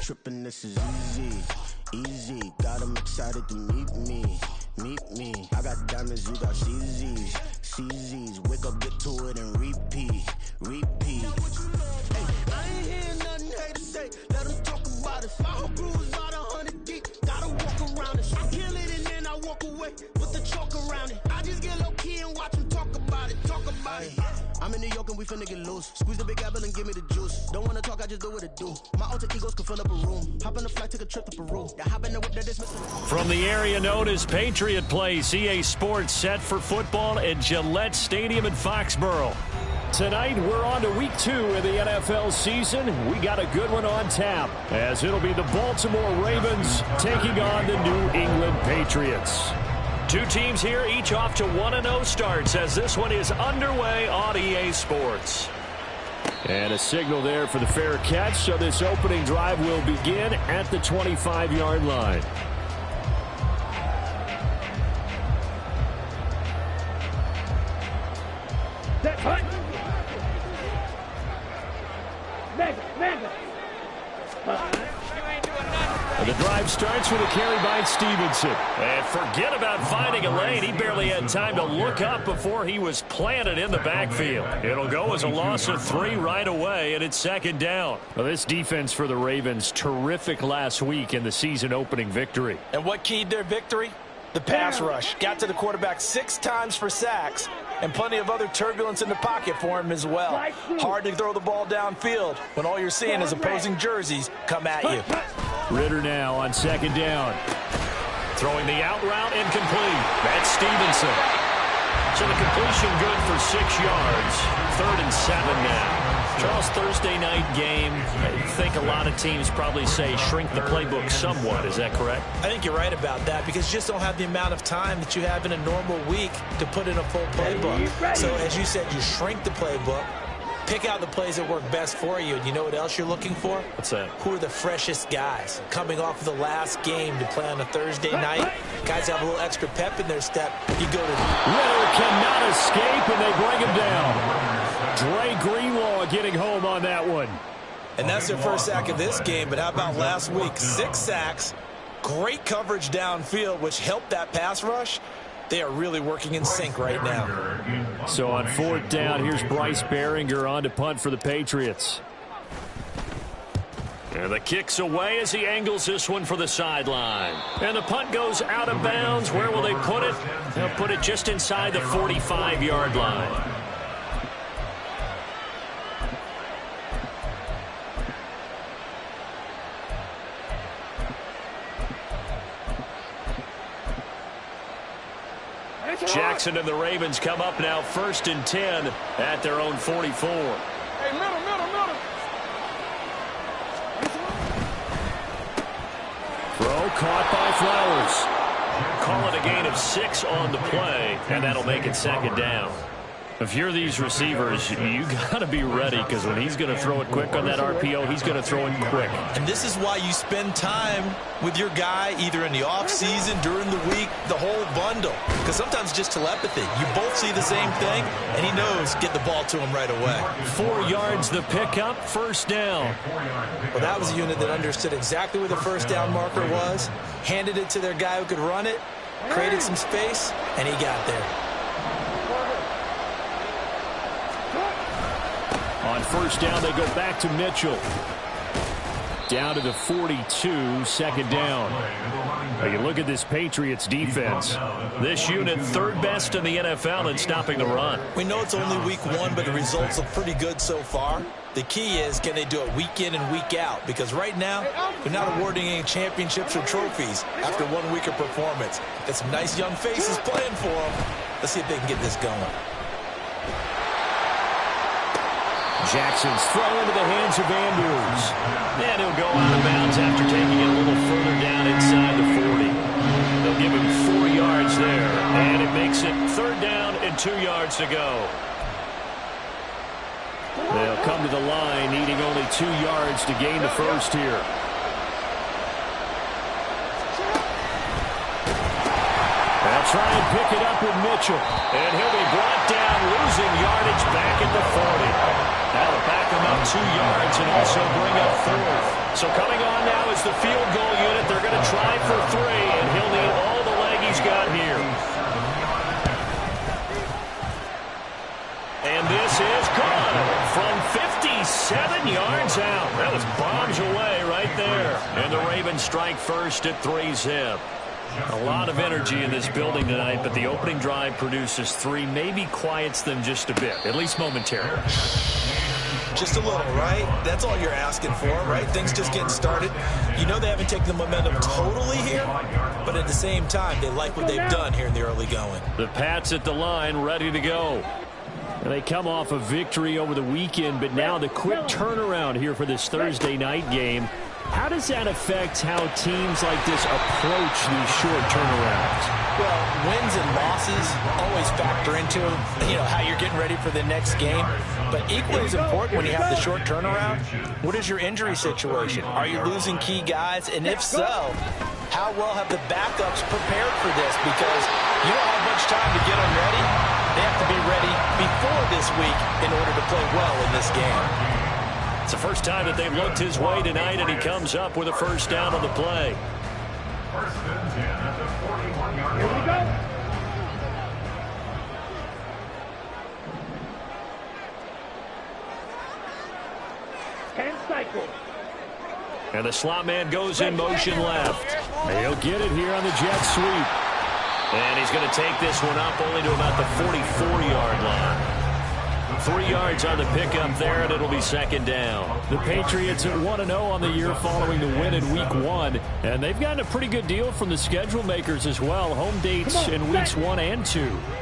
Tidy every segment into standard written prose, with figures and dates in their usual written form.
tripping, this is easy, easy. Got them excited to meet me, meet me. I got diamonds, you got CZs, CZs. Wake up, get to it, and repeat, repeat. Hey, I ain't hearing nothing haters say. Let them talk about it. My whole crew is about 100 deep. Gotta walk around it. I kill it and then I walk away with the chalk around it. I just get low key and watch them talk about it, talk about it. I'm in New York and we finna get loose. Squeeze the big apple and give me the juice. Don't wanna talk, I just do what it do. My alter egos can fill up a room. Hop on the flight, take a trip to Peru. Yeah, hop in the whip that is missing. From the area known as Patriot Place, EA Sports set for football at Gillette Stadium in Foxborough. Tonight, we're on to week 2 of the NFL season. We got a good one on tap, as it'll be the Baltimore Ravens taking on the New England Patriots. Two teams here, each off to 1-0 starts, as this one is underway on EA Sports. And a signal there for the fair catch, so this opening drive will begin at the 25-yard line. The drive starts with a carry by Stevenson. And forget about finding a lane. He barely had time to look up before he was planted in the backfield. It'll go as a loss of 3 right away, and it's second down. Well, this defense for the Ravens, terrific last week in the season-opening victory. And what keyed their victory? The pass rush. Got to the quarterback 6 times for sacks, and plenty of other turbulence in the pocket for him as well. Hard to throw the ball downfield when all you're seeing is opposing jerseys come at you. Ritter now on second down. Throwing the out route incomplete. That's Stevenson. So the completion good for 6 yards. 3rd and 7 now. Charles, Thursday night game, I think a lot of teams probably say shrink the playbook somewhat. Is that correct? I think you're right about that, because you just don't have the amount of time that you have in a normal week to put in a full playbook. So as you said, you shrink the playbook, pick out the plays that work best for you, and you know what else you're looking for? What's that? Who are the freshest guys coming off of the last game to play on a Thursday night? Guys have a little extra pep in their step. You go to Ritter cannot escape, and they bring him down. Dre Greenlaw getting home on that one. And that's their first sack of this game, but how about last week? 6 sacks, great coverage downfield, which helped that pass rush. They are really working in sync right now. So on 4th down, here's Bryce Behringer on to punt for the Patriots. And the kick's away as he angles this one for the sideline. And the punt goes out of bounds. Where will they put it? They'll put it just inside the 45-yard line. Jackson and the Ravens come up now 1st and 10 at their own 44. Hey, middle. Throw caught by Flowers. Call it a gain of 6 on the play, and that'll make it second down. If you're these receivers, you got to be ready, because when he's going to throw it quick on that RPO, he's going to throw it quick. And this is why you spend time with your guy either in the offseason, during the week, the whole bundle. Because sometimes just telepathy. You both see the same thing, and he knows get the ball to him right away. 4 yards the pickup, 1st down. Well, that was a unit that understood exactly where the 1st down marker was, handed it to their guy who could run it, created some space, and he got there. On 1st down, they go back to Mitchell. Down to the 42, 2nd down. Now you look at this Patriots defense. This unit 3rd best in the NFL in stopping the run. We know it's only week 1, but the results look pretty good so far. The key is, can they do it week in and week out? Because right now, they're not awarding any championships or trophies after 1 week of performance. Got some nice young faces playing for them. Let's see if they can get this going. Jackson's throw into the hands of Andrews. And he'll go out of bounds after taking it a little further down inside the 40. They'll give him 4 yards there, and it makes it 3rd down and 2 yards to go. They'll come to the line, needing only 2 yards to gain the first here. They'll try and pick it up with Mitchell. And he'll be brought down, losing yardage back at the 40. That'll back him up yards and also bring up fourth. So coming on now is the field goal unit. They're going to try for 3, and he'll need all the leg he's got here. And this is good from 57 yards out. That was bombs away right there. And the Ravens strike first at 3-zip. A lot of energy in this building tonight, but the opening drive produces 3, maybe quiets them just a bit, at least momentarily. Just a little, right? That's all you're asking for, right? Things just getting started. You know they haven't taken the momentum totally here, but at the same time, they like what they've done here in the early going. The Pats at the line, ready to go. And they come off a victory over the weekend, but now the quick turnaround here for this Thursday night game. How does that affect how teams like this approach these short turnarounds? Well, wins and losses always factor into, how you're getting ready for the next game. But equally as important when you have the short turnaround, what is your injury situation? Are you losing key guys? And if so, how well have the backups prepared for this? Because you don't have much time to get them ready. They have to be ready before this week in order to play well in this game. It's the first time that they've looked his way tonight, and he comes up with a first down on the play. Here we go. Cycle. And the slot man goes in motion left. He'll get it here on the jet sweep. And he's going to take this one up only to about the 44-yard line. 3 yards on the pickup there, and it'll be second down. The Patriots at 1-0 on the year following the win in Week 1. And they've gotten a pretty good deal from the schedule makers as well. Home dates in Weeks 1 and 2.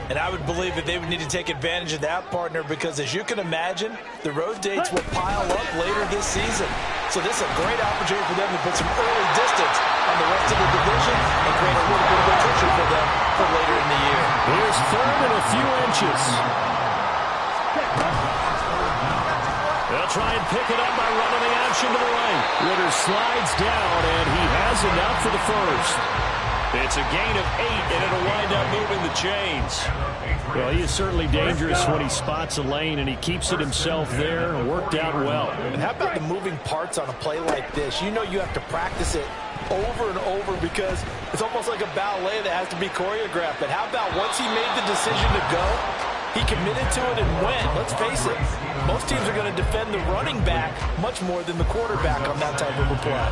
And I would believe that they would need to take advantage of that, partner, because as you can imagine, the road dates will pile up later this season. So this is a great opportunity for them to put some early distance on the rest of the division and create a little bit of attrition for them for later in the year. Here's third and a few inches. They'll try and pick it up by running the option to the right. Ritter slides down, and he has enough for the first. It's a gain of 8, and it'll wind up moving the chains. Well, he is certainly dangerous when he spots a lane, and he keeps it himself there. Worked out well. And how about the moving parts on a play like this? You know you have to practice it over and over because it's almost like a ballet that has to be choreographed. But how about once he made the decision to go, he committed to it and went. Let's face it, most teams are going to defend the running back much more than the quarterback on that type of a play.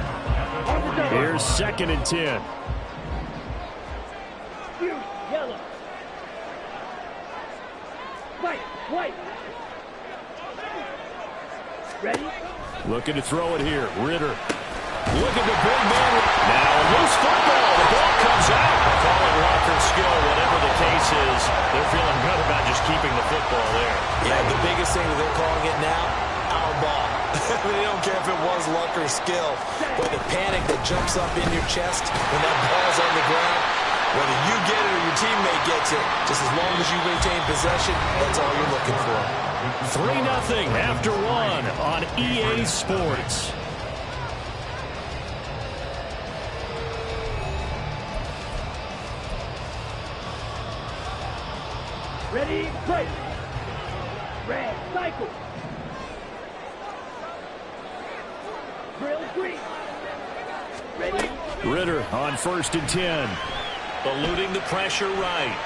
Here's 2nd and 10. Yellow. White. Ready? Looking to throw it here. Ritter. Look at the big man. Now a loose football. The ball comes out. Call it Walker's skill. Whatever the case is, they're feeling good about just keeping the football there. Yeah, the biggest thing that they're calling it now, our ball. They don't care if it was luck or skill. But the panic that jumps up in your chest when that ball's on the ground, whether you get it or your teammate gets it, just as long as you maintain possession, that's all you're looking for. 3-0 after 1 on EA Sports. Ready, break. Red, cycle. Drill green. Ready. Ritter on 1st and 10. Eluding the pressure right.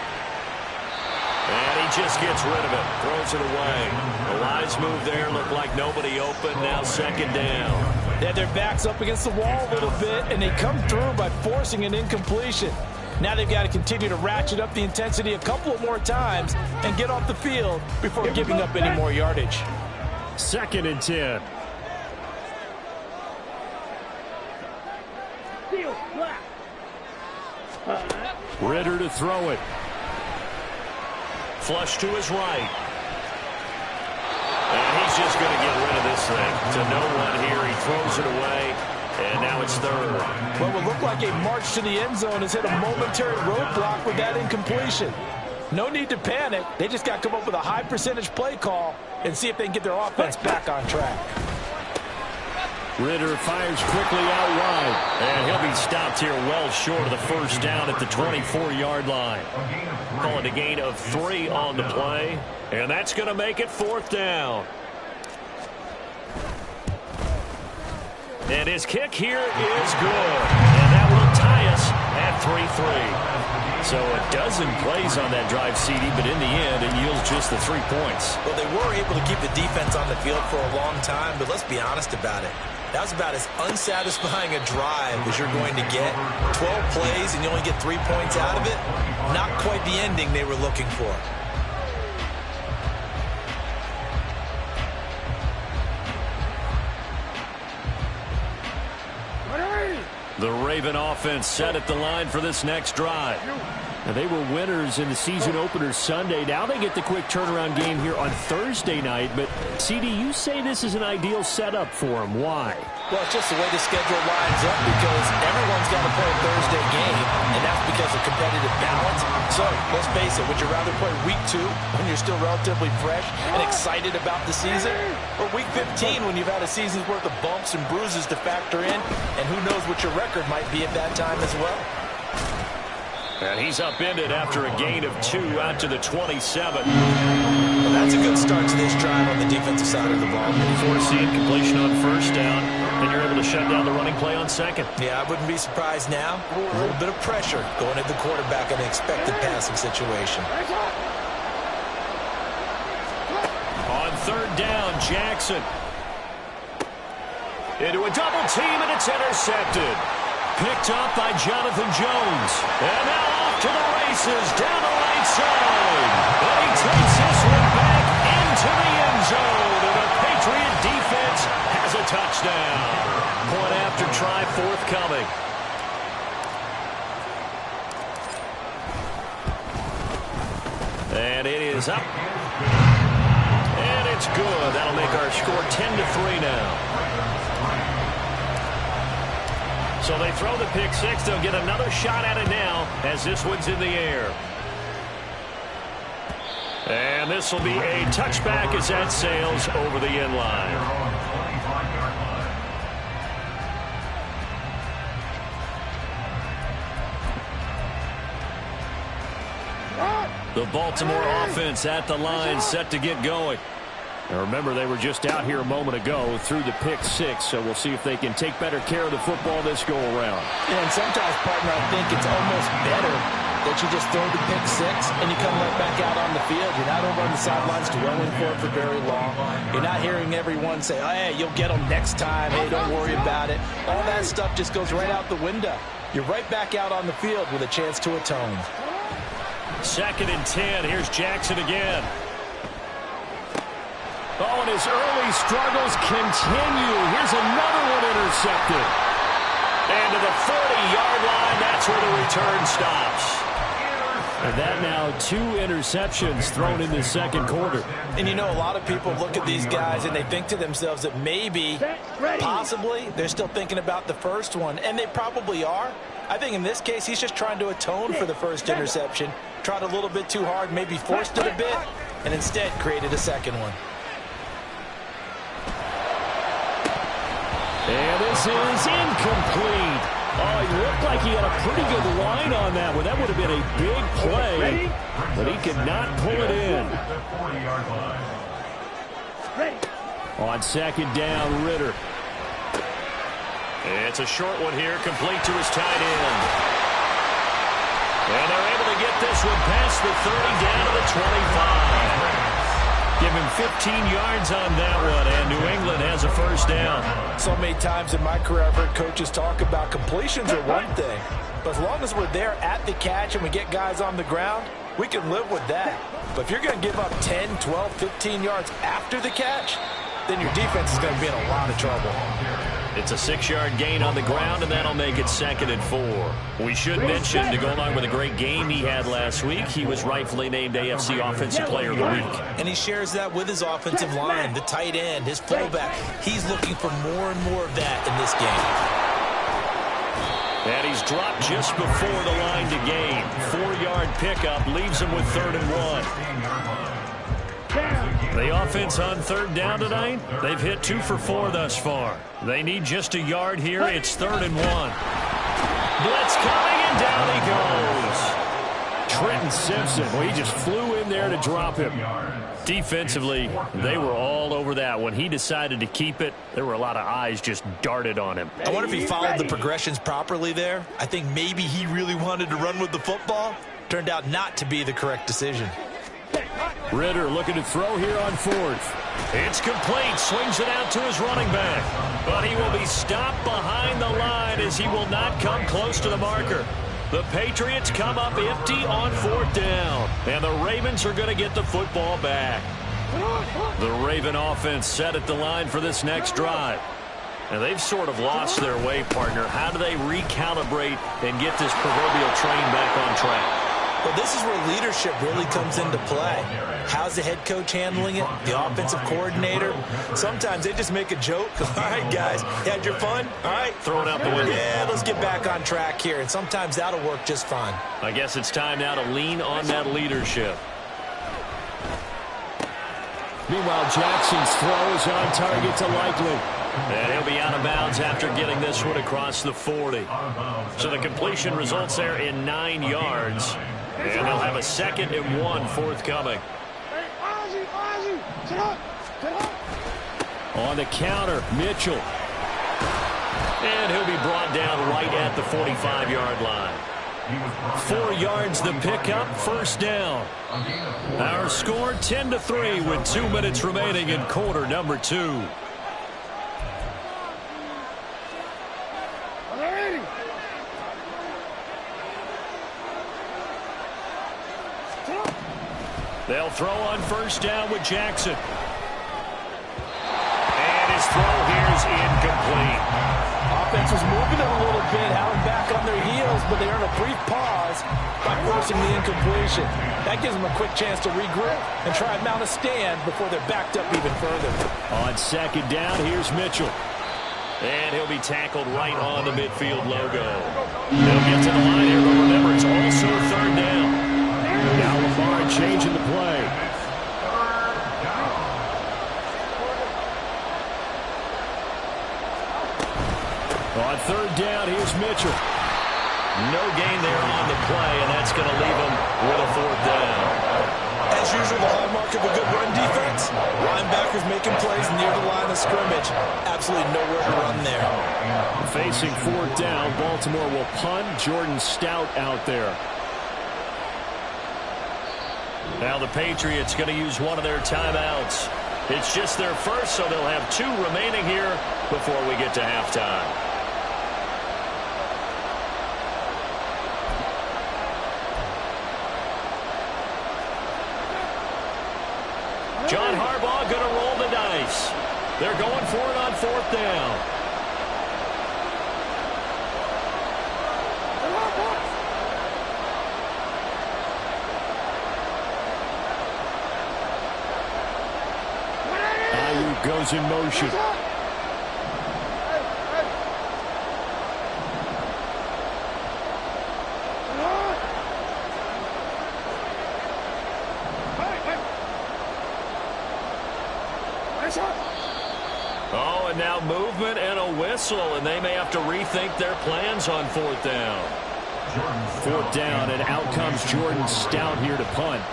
And he just gets rid of it. Throws it away. A wise move there. Looked like nobody open. Now 2nd down. They had their backs up against the wall a little bit, and they come through by forcing an incompletion. Now they've got to continue to ratchet up the intensity a couple of more times and get off the field before giving up any more yardage. 2nd and 10. Field, black. Ritter to throw it. Flush to his right. And he's just going to get rid of this thing. To no one here. He throws it away. And now it's 3rd. What will look like a march to the end zone has hit a momentary roadblock with that incompletion. No need to panic. They just got to come up with a high percentage play call and see if they can get their offense back on track. Ritter fires quickly out wide. And he'll be stopped here well short of the first down at the 24-yard line. Call it a gain of 3 on the play. And that's going to make it 4th down. And his kick here is good. And that will tie us at 3-3. So a dozen plays on that drive, CD, but in the end, it yields just the 3 points. Well, they were able to keep the defense on the field for a long time, but let's be honest about it. That was about as unsatisfying a drive as you're going to get. 12 plays and you only get 3 points out of it. Not quite the ending they were looking for. The Raven offense set at the line for this next drive. Now, they were winners in the season opener Sunday. Now they get the quick turnaround game here on Thursday night. But, CD, you say this is an ideal setup for them. Why? Well, it's just the way the schedule lines up because everyone's got to play a Thursday game, and that's because of competitive balance. So, let's face it, would you rather play week 2 when you're still relatively fresh and excited about the season, or week 15 when you've had a season's worth of bumps and bruises to factor in, and who knows what your record might be at that time as well? And he's upended after a gain of 2 out to the 27. Well, that's a good start to this drive on the defensive side of the ball. Forcing completion on first down, and you're able to shut down the running play on second. Yeah, I wouldn't be surprised now. A little bit of pressure going at the quarterback in an expected passing situation. On third down, Jackson. Into a double team, and it's intercepted. Picked up by Jonathan Jones. And now off to the races down the right side. And he takes this one back into the end zone. And the Patriot defense has a touchdown. Point after try forthcoming. And it is up. And it's good. That'll make our score 10-3 now. So they throw the pick six. They'll get another shot at it now as this one's in the air. And this will be a touchback as that sails over the end line. The Baltimore offense at the line, set to get going. Now remember, they were just out here a moment ago through the pick six, so we'll see if they can take better care of the football this go-around. And sometimes, partner, I think it's almost better that you just throw the pick six and you come right back out on the field. You're not over on the sidelines dwelling for it for very long. You're not hearing everyone say, oh, hey, you'll get them next time. Hey, don't worry about it. All that stuff just goes right out the window. You're right back out on the field with a chance to atone. 2nd and 10. Here's Jackson again. Oh, and his early struggles continue. Here's another one intercepted. And to the 40-yard line, that's where the return stops. And that now 2 interceptions thrown in the second quarter. And you know, a lot of people look at these guys and they think to themselves that maybe, possibly, they're still thinking about the first one. And they probably are. I think in this case, he's just trying to atone for the first interception. Tried a little bit too hard, maybe forced it a bit, and instead created a second one. And this is incomplete. Oh, he looked like he had a pretty good line on that one. That would have been a big play, but he could not pull it in. On 2nd down, Ritter. It's a short one here, complete to his tight end. And they're able to get this one past the 30 down to the 25. Give him 15 yards on that one, and New England has a first down. So many times in my career, I've heard coaches talk about completions are one thing, but as long as we're there at the catch and we get guys on the ground, we can live with that. But if you're going to give up 10, 12, 15 yards after the catch, then your defense is going to be in a lot of trouble. It's a 6-yard gain on the ground, and that'll make it 2nd and 4. We should mention, to go along with a great game he had last week, he was rightfully named AFC Offensive Player of the Week. And he shares that with his offensive line, the tight end, his fullback. He's looking for more and more of that in this game. And he's dropped just before the line to gain. 4-yard pickup leaves him with 3rd and 1. The offense on 3rd down tonight, they've hit 2 for 4 thus far. They need just a yard here. It's 3rd and 1. Blitz coming, and down he goes. Trenton Simpson, well, he just flew in there to drop him. Defensively, they were all over that. When he decided to keep it, there were a lot of eyes just darted on him. I wonder if he followed the progressions properly there. I think maybe he really wanted to run with the football. Turned out not to be the correct decision. Ritter looking to throw here on fourth. It's complete. Swings it out to his running back. But he will be stopped behind the line as he will not come close to the marker. The Patriots come up empty on fourth down. And the Ravens are going to get the football back. The Raven offense set at the line for this next drive. And they've sort of lost their way, partner. How do they recalibrate and get this proverbial train back on track? Well, this is where leadership really comes into play. How's the head coach handling it? The offensive coordinator? Sometimes they just make a joke. All right, guys, you had your fun? All right. Throw it out the window. Yeah, let's get back on track here. And sometimes that'll work just fine. I guess it's time now to lean on that leadership. Meanwhile, Jackson's throw is on target to Likely. And he'll be out of bounds after getting this one across the 40. So the completion results there in 9 yards. And they'll have a 2nd and 1 forthcoming. On the counter, Mitchell. And he'll be brought down right at the 45-yard line. 4 yards the pickup, first down. Our score 10-3 with 2 minutes remaining in quarter number 2. They'll throw on first down with Jackson. And his throw here is incomplete. Offense was moving it a little bit, having back on their heels, but they earn a brief pause by forcing the incompletion. That gives them a quick chance to regroup and try and mount a stand before they're backed up even further. On second down, here's Mitchell. And he'll be tackled right on the midfield logo. They'll get to the line here, but remember, it's also third down. Now Lamar changing the play. On third down, here's Mitchell. No gain there on the play, and that's going to leave him with a fourth down. As usual, the hallmark of a good run defense. Linebackers making plays near the line of scrimmage. Absolutely nowhere to run there. Facing fourth down, Baltimore will punt. Jordan Stout out there. Now the Patriots going to use one of their timeouts. It's just their first, so they'll have 2 remaining here before we get to halftime. John Harbaugh going to roll the dice. They're going for it on fourth down. Goes in motion. Oh, and now movement and a whistle, and they may have to rethink their plans on fourth down. Fourth down, and out comes Jordan Stout here to punt.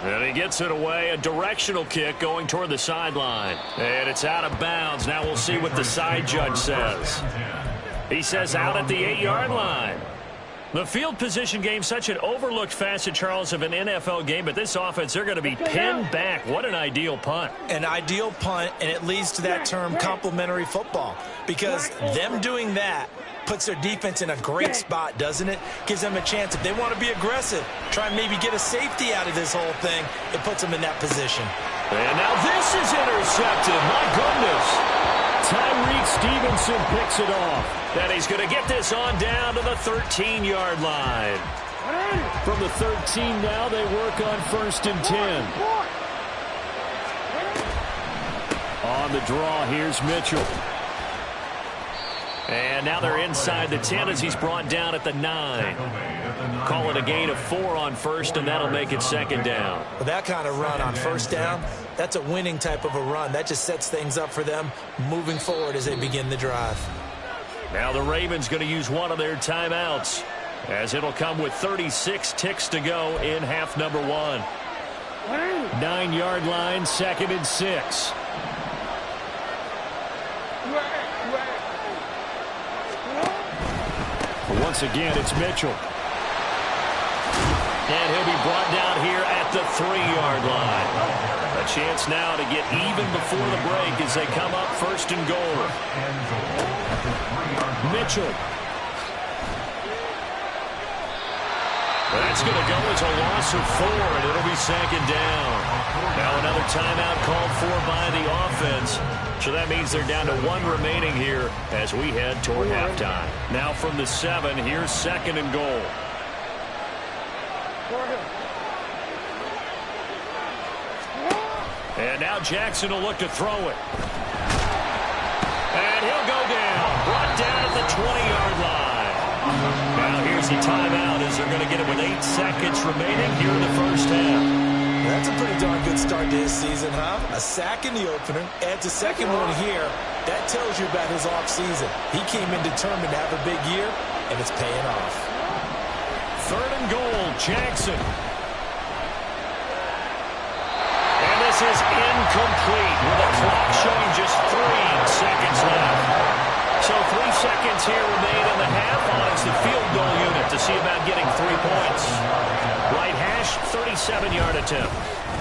And he gets it away, a directional kick going toward the sideline. And it's out of bounds. Now we'll see what the side judge says. He says out at the 8-yard line. The field position game, such an overlooked facet, Charles, of an NFL game, but this offense, they're going to be pinned back. What an ideal punt. An ideal punt, and it leads to that term complementary football, because them doing that puts their defense in a great spot, doesn't it? Gives them a chance. If they want to be aggressive, try and maybe get a safety out of this whole thing, it puts them in that position. And now this is intercepted. My goodness. Tyreek Stevenson picks it off. And he's going to get this on down to the 13-yard line. From the 13 now, they work on 1st and 10. On the draw, here's Mitchell. And now they're inside the 10 as he's brought down at the 9. Call it a gain of 4 on first, and that'll make it 2nd down. With that kind of run on first down, that's a winning type of a run. That just sets things up for them moving forward as they begin the drive. Now the Ravens going to use one of their timeouts, as it'll come with 36 ticks to go in half number 1. 9-yard line, 2nd and 6. Once again, it's Mitchell. And he'll be brought down here at the 3-yard line. A chance now to get even before the break as they come up 1st and goal. Mitchell. That's going to go as a loss of 4, and it'll be 2nd down. Now another timeout called for by the offense. So that means they're down to 1 remaining here as we head toward halftime. Now from the 7, here's 2nd and goal. And now Jackson will look to throw it. And he'll go down. Brought down at the 20-yard line. Now here's the timeout as they're going to get it with 8 seconds remaining here in the first half. That's a pretty darn good start to his season, huh? A sack in the opener, adds a second one here. That tells you about his offseason. He came in determined to have a big year, and it's paying off. 3rd and goal, Jackson. And this is incomplete with the clock showing just 3 seconds left. So 3 seconds here remain in the half. On it's the field goal unit to see about getting 3 points. Right hash, 37-yard attempt.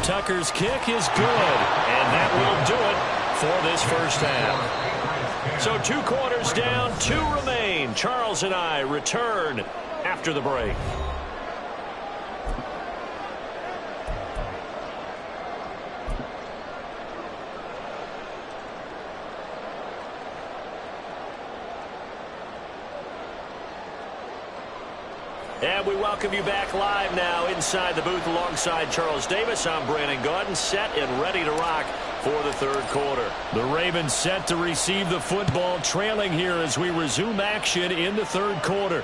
Tucker's kick is good, and that will do it for this first half. So 2 quarters down, 2 remain. Charles and I return after the break. And we welcome you back live now inside the booth alongside Charles Davis. I'm Brandon Gaudin, set and ready to rock for the 3rd quarter. The Ravens set to receive the football, trailing here as we resume action in the 3rd quarter.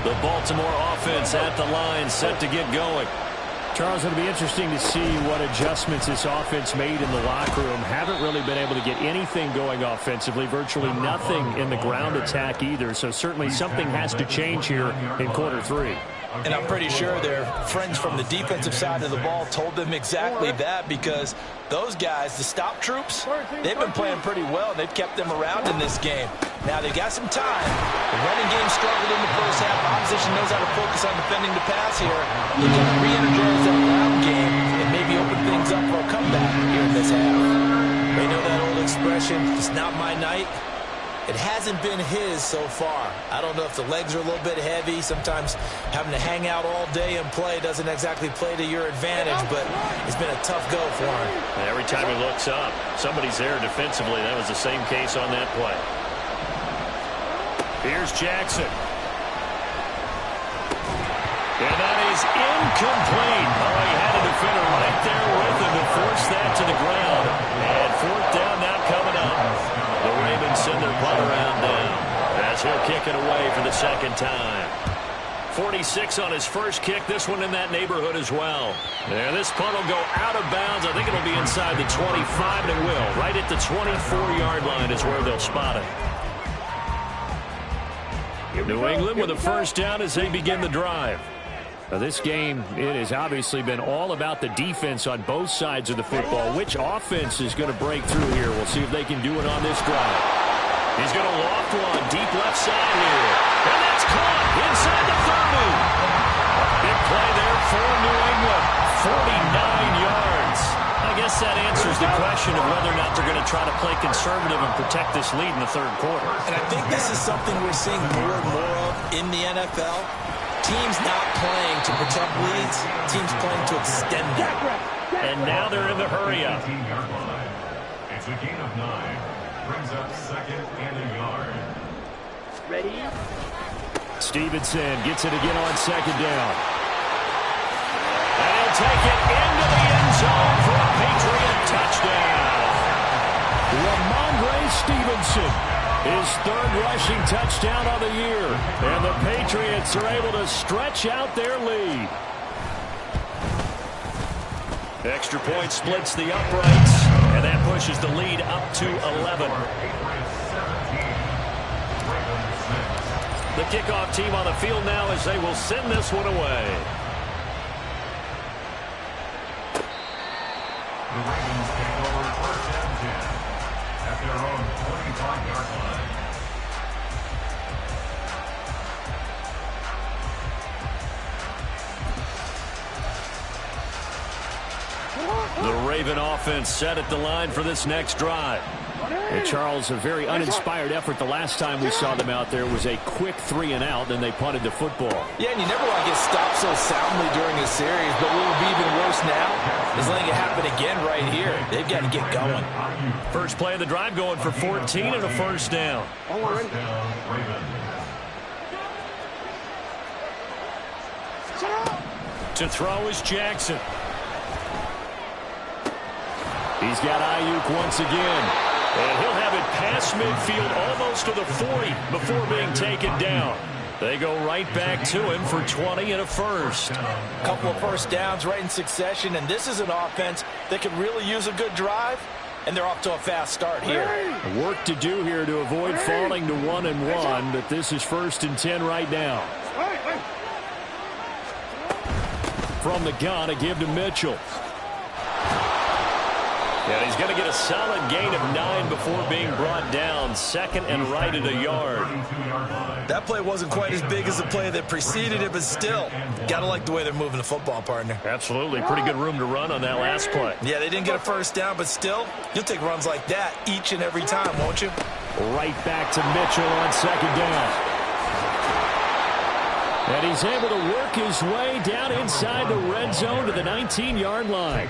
The Baltimore offense at the line, set to get going. Charles, it'll be interesting to see what adjustments this offense made in the locker room. Haven't really been able to get anything going offensively, virtually nothing in the ground attack either. So certainly something has to change here in quarter 3. And I'm pretty sure their friends from the defensive side of the ball told them exactly that, because those guys, the stop troops, they've been playing pretty well. They've kept them around in this game. Now they've got some time. The running game struggled in the first half. Opposition knows how to focus on defending the pass here. They can re-energize that ground game and maybe open things up for a comeback here in this half. They know that old expression, it's not my night. It hasn't been his so far. I don't know if the legs are a little bit heavy. Sometimes having to hang out all day and play doesn't exactly play to your advantage, but it's been a tough go for him. And every time he looks up, somebody's there defensively. That was the same case on that play. Here's Jackson. And that is incomplete. Oh, he had a defender right there with him to force that to the ground. And 4th down now coming up. The Ravens send their punt around down as he'll kick it away for the 2nd time. 46 on his first kick. This one in that neighborhood as well. And this punt will go out of bounds. I think it'll be inside the 25, and it will. Right at the 24-yard line is where they'll spot it. New England with a 1st down as they begin the drive. Now this game, it has obviously been all about the defense on both sides of the football. Which offense is going to break through here? We'll see if they can do it on this drive. He's going to loft one deep left side here. And that's caught inside the 30. Big play there for New England. 49 yards. I guess that answers the question of whether or not they're going to try to play conservative and protect this lead in the 3rd quarter. And I think this is something we're seeing more and more of in the NFL. Teams not playing to protect leads, teams playing to extend them. And now they're in the hurry-up. It's a gain of 9. Brings up 2nd and a yard. Ready? Stevenson gets it again on 2nd down. And he'll take it into the end zone for a Patriot touchdown. Ramondre Stevenson His third rushing touchdown of the year. And the Patriots are able to stretch out their lead. Extra point splits the uprights, and that pushes the lead up to 11. The kickoff team on the field now as they will send this one away. The Ravens take over first and 10 at their own 25-yard line. The Raven offense set at the line for this next drive. And Charles, a very uninspired effort the last time we saw them out there. It was a quick 3-and-out, then they punted the football. Yeah, and you never want to get stopped so soundly during a series, but what will be even worse now is letting it happen again right here. They've got to get going. First play of the drive going for 14 and a first down. First down, Ravens. To throw is Jackson. He's got Ayuk once again. And he'll have it past midfield almost to the 40 before being taken down. They go right back to him for 20 and a first. A couple of first downs right in succession, and this is an offense that could really use a good drive, and they're off to a fast start here. Work to do here to avoid falling to 1-1, but this is 1st and 10 right now. From the gun, a give to Mitchell. And he's going to get a solid gain of 9 before being brought down. 2nd and right at a yard. That play wasn't quite as big as the play that preceded it, but still, got to like the way they're moving the football, partner. Absolutely. Pretty good room to run on that last play. Yeah, they didn't get a first down, but still, you'll take runs like that each and every time, won't you? Right back to Mitchell on 2nd down. And he's able to work his way down inside the red zone to the 19-yard line.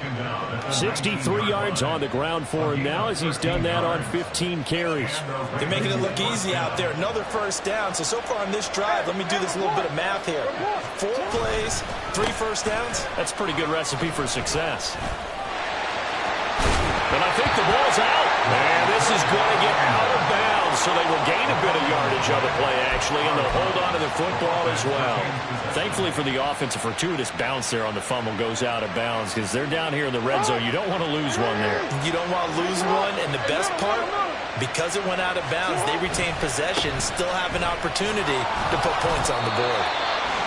63 yards on the ground for him now as he's done that on 15 carries. They're making it look easy out there. Another first down. So far on this drive, let me do this little bit of math here. 4 plays, 3 first downs. That's a pretty good recipe for success. And I think the ball's out. And this is going to get out of bounds, so they will gain a bit of yardage on the play, actually, and they'll hold on to the football as well. Thankfully for the offense, a fortuitous bounce there on the fumble goes out of bounds because they're down here in the red zone. You don't want to lose one there. You don't want to lose one, and the best part, because it went out of bounds, they retain possession, still have an opportunity to put points on the board.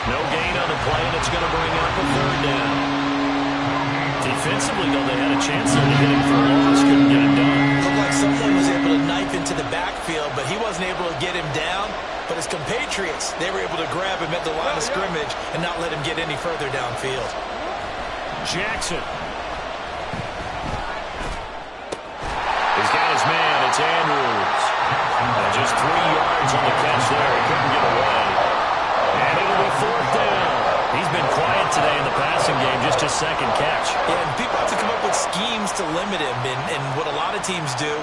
No gain on the play, and it's going to bring up a 3rd down. Defensively, though, they had a chance there to hit him for a loss. Couldn't get it done. Looked like someone was able to knife into the backfield, but he wasn't able to get him down. But his compatriots, they were able to grab him at the line of scrimmage and not let him get any further downfield. Jackson. He's got his man. It's Andrews. And just 3 yards on the catch there. He couldn't get away. And it'll be 4th down. He's been quiet today in the passing game, just his 2nd catch. Yeah, and people have to come up with schemes to limit him, and what a lot of teams do,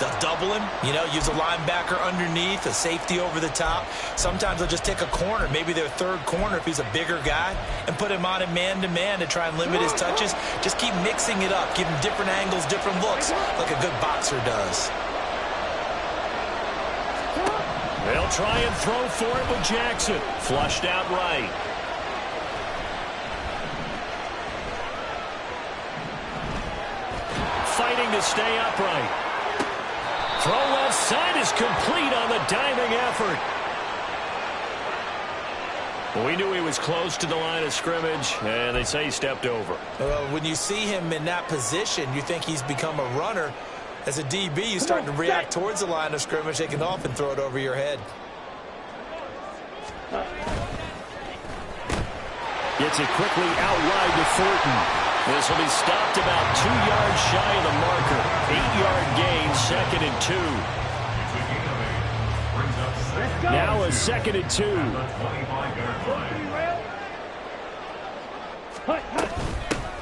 they'll double him, use a linebacker underneath, a safety over the top. Sometimes they'll just take a corner, maybe their 3rd corner if he's a bigger guy, and put him on a man-to-man to try and limit his touches. Just keep mixing it up, give him different angles, different looks, like a good boxer does. They'll try and throw for it with Jackson. Flushed out right. Fighting to stay upright. Throw left side is complete on the diving effort. We knew he was close to the line of scrimmage, and they say he stepped over. When you see him in that position, you think he's become a runner. As a DB, you start to react towards the line of scrimmage. They can often throw it over your head. Gets it quickly out wide to Thornton. This will be stopped about 2 yards shy of the marker. 8-yard gain, 2nd and 2. Now a 2nd and 2.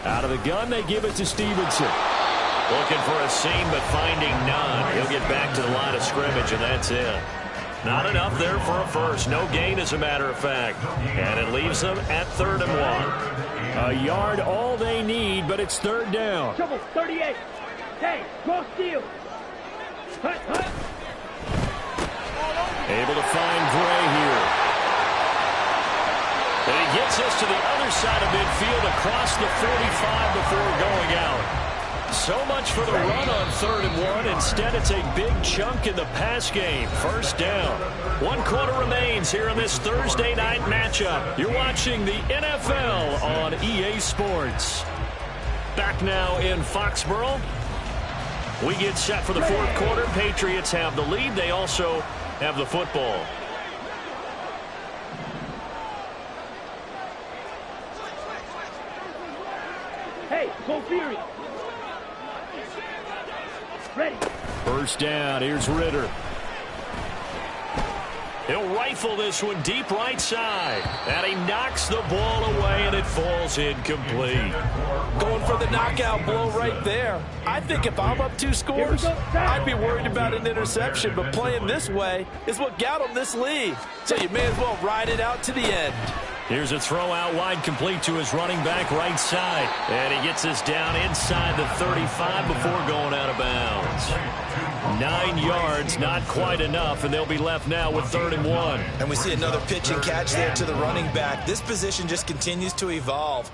Out of the gun, they give it to Stevenson. Looking for a seam, but finding none. He'll get back to the line of scrimmage, and that's it. Not enough there for a first. No gain, as a matter of fact. And it leaves them at 3rd and 1. A yard all they need, but it's 3rd down. Trouble, 38. Hey, cross field. Able to find Gray here. And he gets us to the other side of midfield across the 45 before going out. So much for the run on 3rd and 1. Instead, it's a big chunk in the pass game. First down. 1 quarter remains here in this Thursday night matchup. You're watching the NFL on EA Sports. Back now in Foxborough. We get set for the 4th quarter. Patriots have the lead. They also have the football. Hey, go Fury. Ready. First down. Here's Ritter. He'll rifle this one deep right side. And he knocks the ball away, and it falls incomplete. Going for the knockout blow right there. I think if I'm up 2 scores, I'd be worried about an interception. But playing this way is what got him this lead. So you may as well ride it out to the end. Here's a throw out wide, complete to his running back right side. And he gets us down inside the 35 before going out of bounds. 9 yards, not quite enough, and they'll be left now with 3rd and 1. And we see another pitch and catch there to the running back. This position just continues to evolve.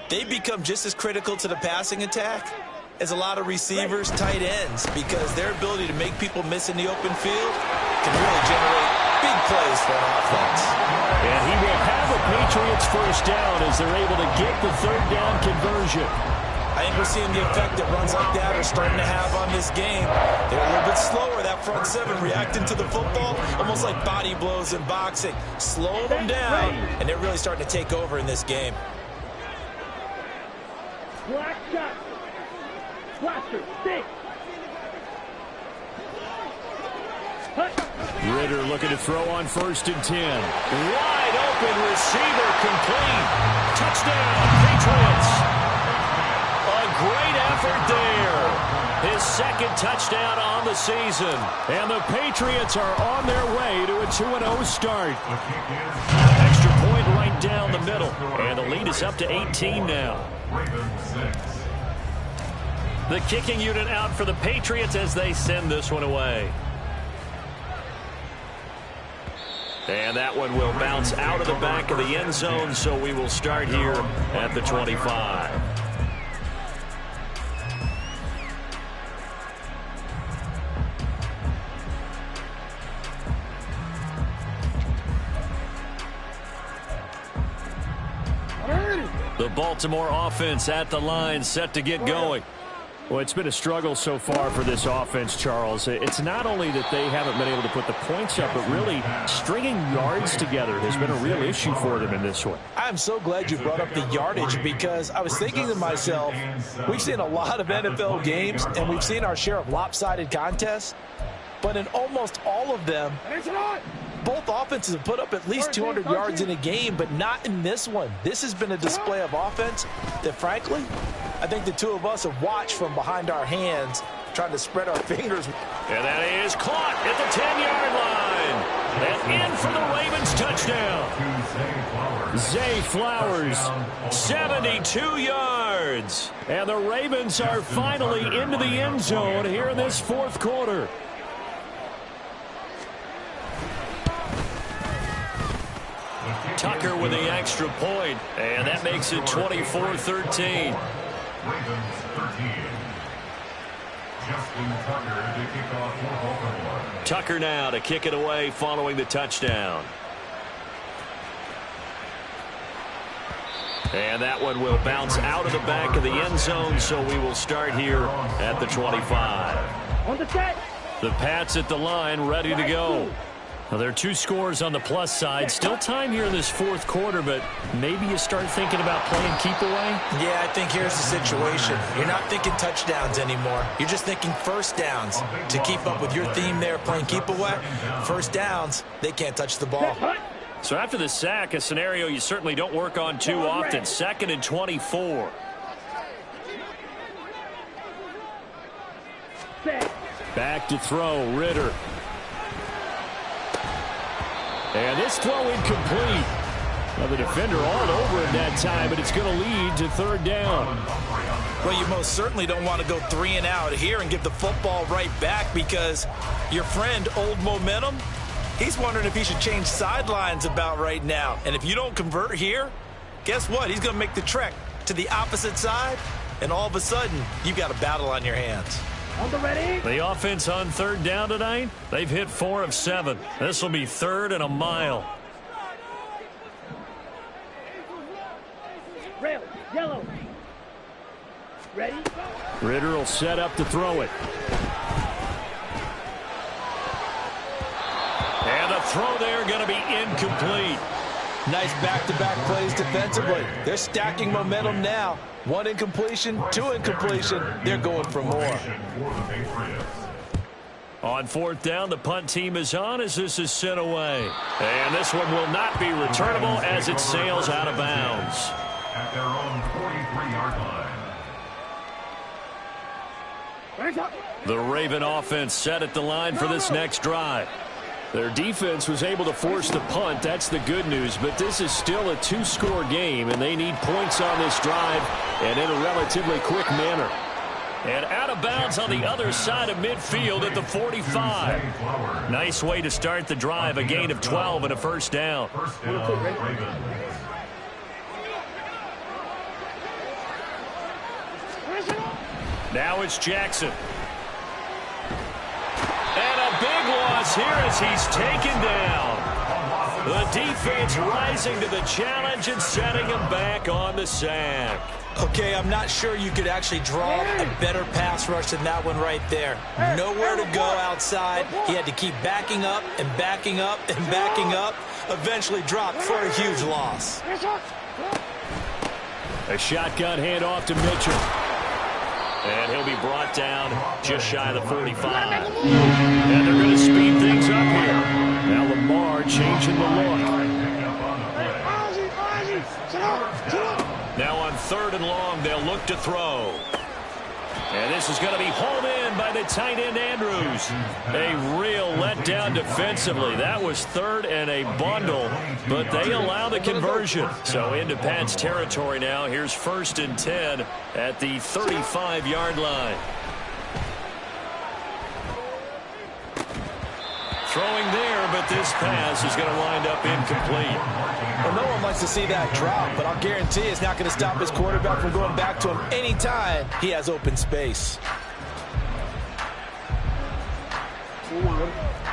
They become just as critical to the passing attack as a lot of receivers, tight ends, because their ability to make people miss in the open field can really generate big plays for an offense. And he will have a Patriots first down as they're able to get the 3rd down conversion. I think we're seeing the effect that runs like that are starting to have on this game. They're a little bit slower, that front 7, reacting to the football, almost like body blows in boxing. Slow them down, and they're really starting to take over in this game. Black shot. Blaster. Stick. Ritter looking to throw on 1st and 10. Wide open receiver, complete. Touchdown, Patriots. A great effort there. His 2nd touchdown on the season. And the Patriots are on their way to a 2-0 start. Extra point right down the middle. And the lead is up to 18 now. The kicking unit out for the Patriots as they send this one away. And that one will bounce out of the back of the end zone, so we will start here at the 25. The Baltimore offense at the line, set to get going. Well, it's been a struggle so far for this offense, Charles. It's not only that they haven't been able to put the points up, but really stringing yards together has been a real issue for them in this one. I'm so glad you brought up the yardage, because I was thinking to myself, we've seen a lot of NFL games, and we've seen our share of lopsided contests, but in almost all of them, both offenses have put up at least 200 yards in a game, but not in this one. This has been a display of offense that, frankly, I think the two of us have watched from behind our hands, trying to spread our fingers. And that is caught at the 10-yard line. And in for the Ravens touchdown. Zay Flowers, 72 yards. And the Ravens are finally into the end zone here in this 4th quarter. Tucker with the extra point, and that makes it 24-13. Ravens 13. Justin Tucker to kick off for Baltimore. Tucker now to kick it away following the touchdown. And that one will bounce out of the back of the end zone, so we will start here at the 25. On the set. The Pats at the line, ready to go. Well, there are 2 scores on the plus side. Still time here in this 4th quarter, but maybe you start thinking about playing keep away? Yeah, I think here's the situation. You're not thinking touchdowns anymore. You're just thinking first downs. To keep up with your theme there, playing keep away, first downs, they can't touch the ball. So after the sack, a scenario you certainly don't work on too often. 2nd and 24. Back to throw, Ritter. And this throw incomplete. Well, the defender all over it that time, but it's going to lead to 3rd down. Well, you most certainly don't want to go 3 and out here and give the football right back, because your friend, Old Momentum, He's wondering if he should change sidelines about right now. And if you don't convert here, guess what? He's going to make the trek to the opposite side, and all of a sudden, you've got a battle on your hands. On the ready. The offense on third down tonight, they've hit 4 of 7. This will be 3rd and a mile. Rail, yellow. Ready? Ritter will set up to throw it. And the throw there going to be incomplete. Nice back-to-back plays defensively. They're stacking momentum now. 1 incompletion, 2 incompletion. They're going for more. On 4th down, the punt team is on as this is sent away. And this one will not be returnable as it sails out of bounds. At their own 43-yard line. The Raven offense set at the line for this next drive. Their defense was able to force the punt. That's the good news. But this is still a 2-score game, and they need points on this drive and in a relatively quick manner. And out of bounds on the other side of midfield at the 45. Nice way to start the drive, a gain of 12 and a first down. Now it's Jackson. And a big loss here as he's taken down. The defense rising to the challenge and setting him back on the sack. Okay, I'm not sure you could actually draw a better pass rush than that one right there. Nowhere to go outside. He had to keep backing up and backing up and backing up. Eventually dropped for a huge loss. A shotgun handoff to Mitchell. And he'll be brought down just shy of the 45. And they're going to speed things up here. Now Lamar changing the look. Now on 3rd and long, they'll look to throw. And this is going to be hauled in by the tight end, Andrews. A real letdown defensively. That was 3rd and a bundle, but they allow the conversion. So into Pat's territory now. Here's 1st and 10 at the 35-yard line. Throwing there, but this pass is going to wind up incomplete. Well, no one likes to see that drop, but I'll guarantee it's not going to stop his quarterback from going back to him anytime he has open space.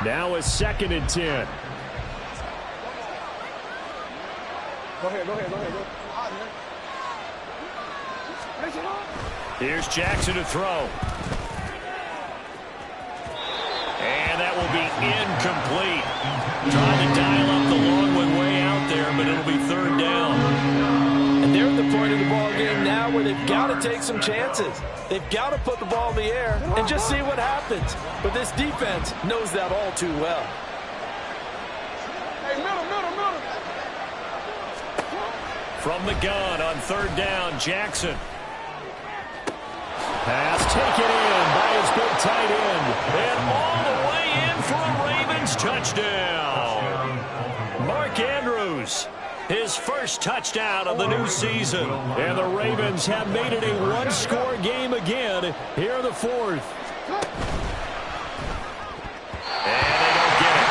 Now a 2nd and 10. Go ahead. Here's Jackson to throw. And that will be incomplete. Trying to dial up the long one way out there, but it'll be 3rd down. And they're at the point of the ball game now where they've got to take some chances. They've got to put the ball in the air and just see what happens. But this defense knows that all too well. Hey, middle. From the gun on 3rd down, Jackson. Pass taken in by his big tight end. And all the way in for a Ravens touchdown. Mark Andrews, his first touchdown of the new season. And the Ravens have made it a 1-score game again here in the 4th. And they don't get it.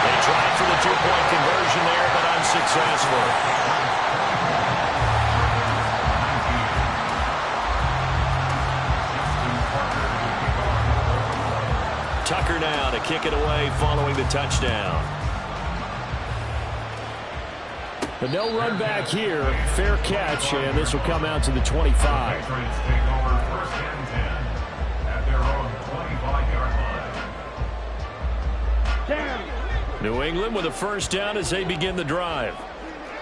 They tried for the 2-point conversion there, but unsuccessful. Tucker now to kick it away following the touchdown. But no run back here. Fair catch, and this will come out to the 25. Patriots take over 1st and 10 at their own 25-yard line. Down. New England with a first down as they begin the drive.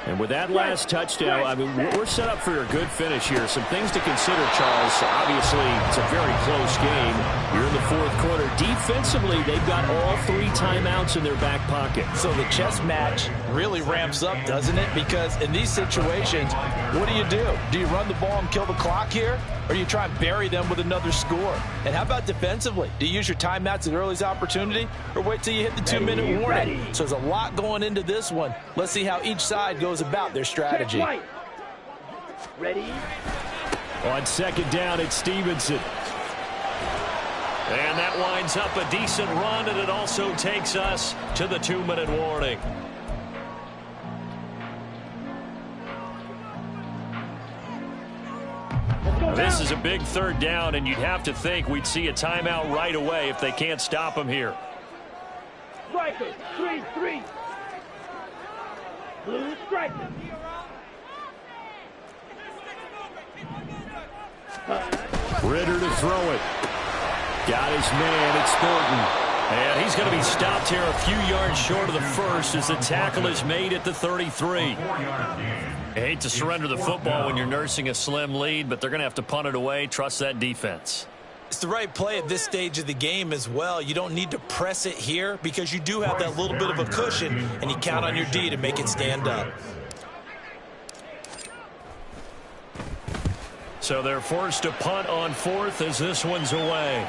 And with that last touchdown, I mean, we're set up for a good finish here. Some things to consider, Charles. Obviously, it's a very close game. You're in the 4th quarter. Defensively, they've got all 3 timeouts in their back pocket. So the chess match really ramps up, doesn't it? Because in these situations, what do? Do you run the ball and kill the clock here? Or you try and bury them with another score? And how about defensively? Do you use your timeouts at earliest opportunity? Or wait till you hit the 2-minute warning? So there's a lot going into this one. Let's see how each side goes about their strategy. Ready? On 2nd down, it's Stevenson. And that winds up a decent run, and it also takes us to the 2-minute warning. This is a big third down, and you'd have to think we'd see a timeout right away if they can't stop him here. Striker, 3-3. Blue striker. Ritter to throw it. Got his man. It's Thornton. And he's going to be stopped here a few yards short of the first as the tackle is made at the 33. I hate to surrender the football when you're nursing a slim lead, but they're going to have to punt it away. Trust that defense. It's the right play at this stage of the game as well. You don't need to press it here because you do have that little bit of a cushion, and you count on your D to make it stand up. So they're forced to punt on fourth as this one's away.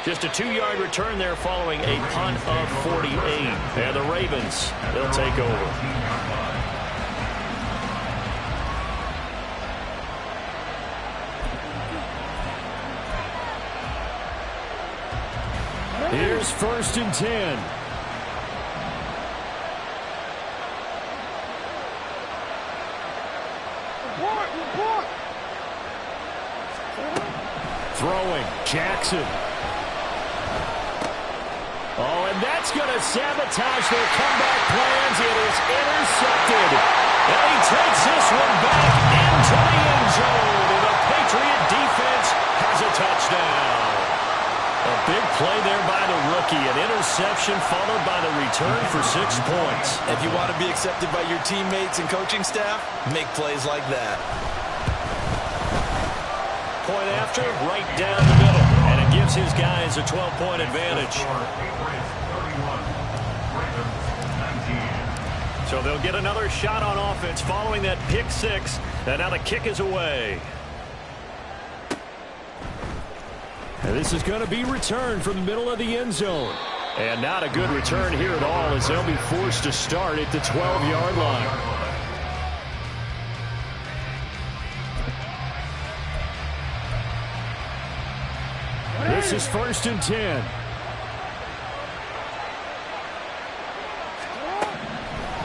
Just a 2-yard return there following a punt of 48. And the Ravens, they'll take over. Here's 1st and 10. Throwing, Jackson. Oh, and that's going to sabotage their comeback plans. It is intercepted. And he takes this one back into the end zone. And the Patriot defense has a touchdown. A big play there by the rookie. An interception followed by the return for 6 points. If you want to be accepted by your teammates and coaching staff, make plays like that. Point after, right down the middle. And it gives his guys a 12-point advantage. So they'll get another shot on offense following that pick 6. And now the kick is away. And this is going to be returned from the middle of the end zone. And not a good return here at all as they'll be forced to start at the 12-yard line. This is 1st and 10.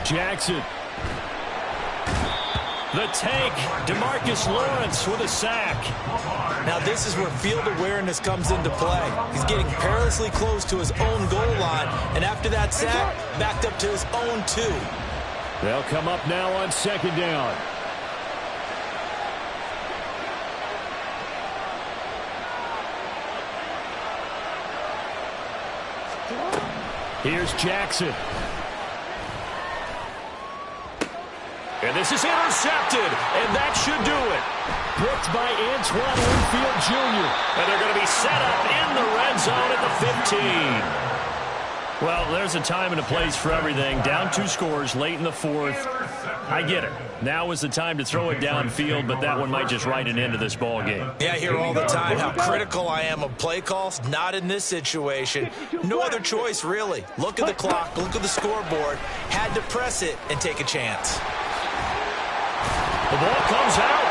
Jackson. The tank, DeMarcus Lawrence with a sack. Now this is where field awareness comes into play. He's getting perilously close to his own goal line, and after that sack, backed up to his own 2. They'll come up now on 2nd down. Here's Jackson. And this is intercepted, and that should do it. Picked by Antoine Winfield Jr. And they're going to be set up in the red zone at the 15. Well, there's a time and a place for everything. Down 2 scores late in the 4th. I get it. Now is the time to throw it downfield, but that one might just write an end to this ball game. Yeah, I hear all the time how critical I am of play calls. Not in this situation. No other choice, really. Look at the clock. Look at the scoreboard. Had to press it and take a chance. The ball comes out,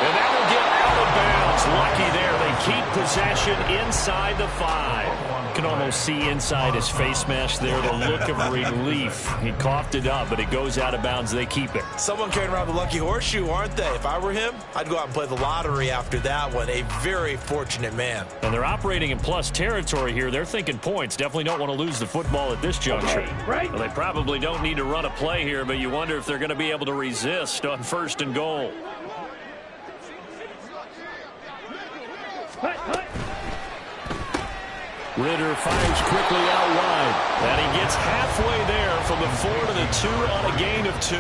and that will get out of bounds. Lucky there. They keep possession inside the 5. You can almost see inside his face mask there the look of relief. He coughed it up, but it goes out of bounds. They keep it. Someone carrying around the lucky horseshoe, aren't they? If I were him, I'd go out and play the lottery after that one. A very fortunate man. And they're operating in plus territory here. They're thinking points. Definitely don't want to lose the football at this juncture. Right. Well, they probably don't need to run a play here, but you wonder if they're going to be able to resist on 1st and goal. Ritter fires quickly out wide. And he gets halfway there from the 4 to the 2 on a gain of 2.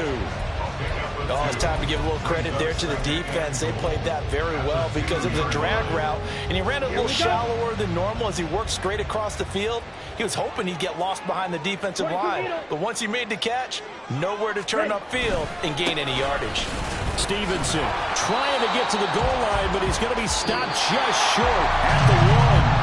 Oh, it's time to give a little credit there to the defense. They played that very well because it was a drag route, and he ran it a little shallower than normal as he worked straight across the field. He was hoping he'd get lost behind the defensive line, but once he made the catch, nowhere to turn upfield and gain any yardage. Stevenson trying to get to the goal line, but he's going to be stopped just short at the 1.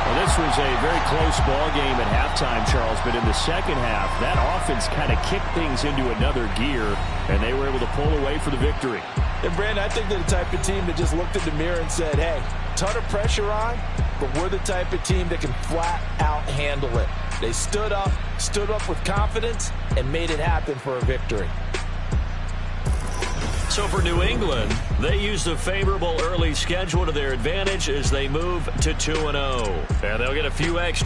Well, this was a very close ball game at halftime, Charles, but in the second half, that offense kind of kicked things into another gear, and they were able to pull away for the victory. And, Brandon, I think they're the type of team that just looked in the mirror and said, hey, ton of pressure on, but we're the type of team that can flat out handle it. They stood up with confidence, and made it happen for a victory. So for New England, they used a favorable early schedule to their advantage as they move to 2-0. And they'll get a few extra